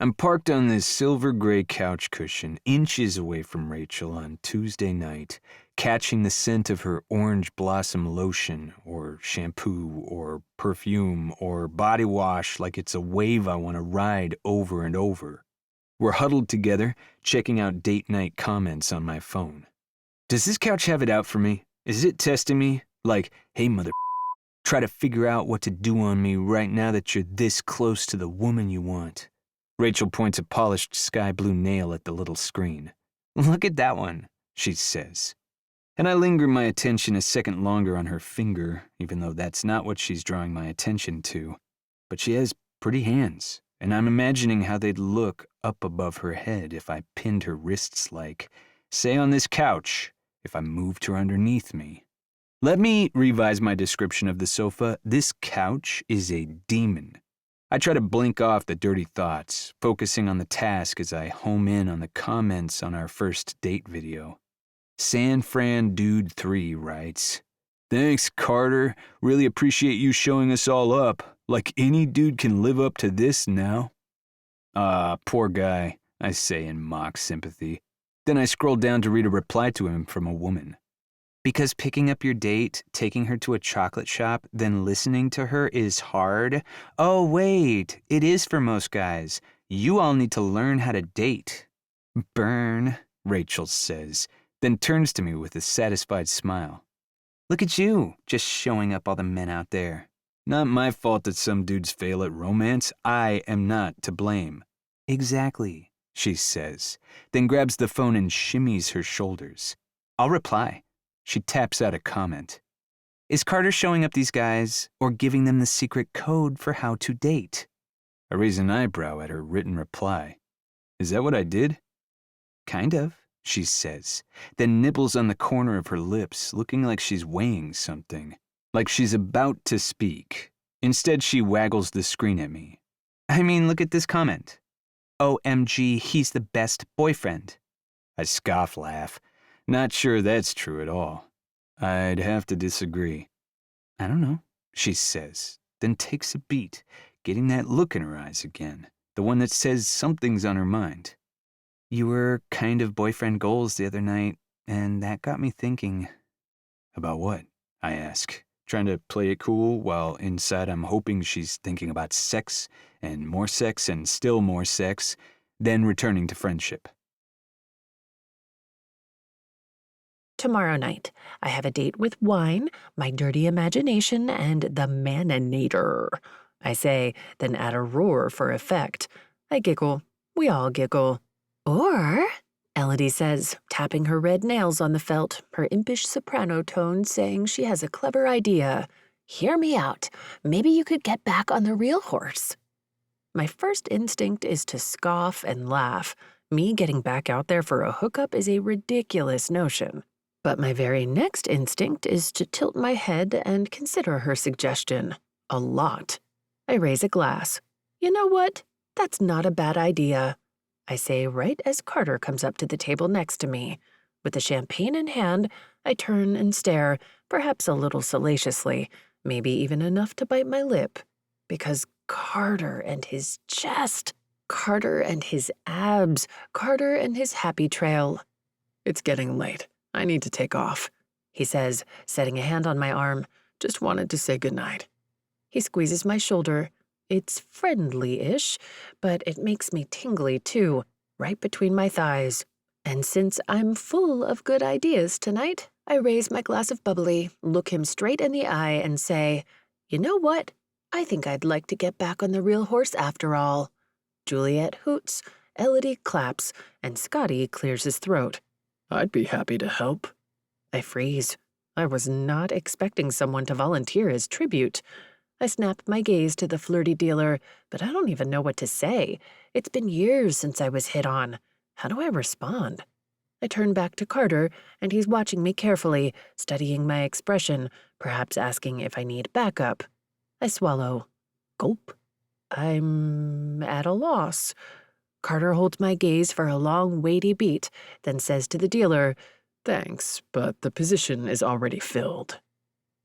I'm parked on this silver gray couch cushion, inches away from Rachel on Tuesday night, catching the scent of her orange blossom lotion, or shampoo, or perfume, or body wash like it's a wave I want to ride over and over. We're huddled together, checking out date night comments on my phone. Does this couch have it out for me? Is it testing me? Like, hey mother, try to figure out what to do on me right now that you're this close to the woman you want. Rachel points a polished sky blue nail at the little screen. Look at that one, she says. And I linger my attention a second longer on her finger, even though that's not what she's drawing my attention to. But she has pretty hands, and I'm imagining how they'd look up above her head if I pinned her wrists like, say on this couch, if I moved her underneath me. Let me revise my description of the sofa. This couch is a demon. I try to blink off the dirty thoughts, focusing on the task as I home in on the comments on our first date video. San Fran Dude 3 writes, "Thanks, Carter. Really appreciate you showing us all up. Like any dude can live up to this now." Poor guy, I say in mock sympathy. Then I scroll down to read a reply to him from a woman. Because picking up your date, taking her to a chocolate shop, then listening to her is hard? Oh, wait, it is for most guys. You all need to learn how to date. Burn, Rachel says, then turns to me with a satisfied smile. Look at you, just showing up all the men out there. Not my fault that some dudes fail at romance. I am not to blame. Exactly, she says, then grabs the phone and shimmies her shoulders. I'll reply. She taps out a comment. Is Carter showing up these guys or giving them the secret code for how to date? I raise an eyebrow at her written reply. Is that what I did? Kind of, she says, then nibbles on the corner of her lips, looking like she's weighing something, like she's about to speak. Instead, she waggles the screen at me. I mean, look at this comment. OMG, he's the best boyfriend. I scoff laugh. Not sure that's true at all. I'd have to disagree. I don't know, she says, then takes a beat, getting that look in her eyes again, the one that says something's on her mind. You were kind of boyfriend goals the other night, and that got me thinking. About what? I ask, trying to play it cool while inside I'm hoping she's thinking about sex and still more sex, then returning to friendship. Tomorrow night, I have a date with wine, my dirty imagination, and the maninator. I say, then add a roar for effect. I giggle. We all giggle. Or, Elodie says, tapping her red nails on the felt, her impish soprano tone saying she has a clever idea. Hear me out. Maybe you could get back on the real horse. My first instinct is to scoff and laugh. Me getting back out there for a hookup is a ridiculous notion. But my very next instinct is to tilt my head and consider her suggestion. A lot. I raise a glass. You know what? That's not a bad idea. I say right as Carter comes up to the table next to me. With the champagne in hand, I turn and stare, perhaps a little salaciously, maybe even enough to bite my lip. Because Carter and his chest, Carter and his abs, Carter and his happy trail. It's getting late. I need to take off, he says, setting a hand on my arm. Just wanted to say goodnight. He squeezes my shoulder. It's friendly-ish, but it makes me tingly too, right between my thighs. And since I'm full of good ideas tonight, I raise my glass of bubbly, look him straight in the eye, and say, you know what? I think I'd like to get back on the real horse after all. Juliet hoots, Elodie claps, and Scotty clears his throat. I'd be happy to help. I freeze. I was not expecting someone to volunteer as tribute. I snap my gaze to the flirty dealer, but I don't even know what to say. It's been years since I was hit on. How do I respond? I turn back to Carter, and he's watching me carefully, studying my expression, perhaps asking if I need backup. I swallow. Gulp. I'm at a loss. Carter holds my gaze for a long, weighty beat, then says to the dealer, Thanks, but the position is already filled.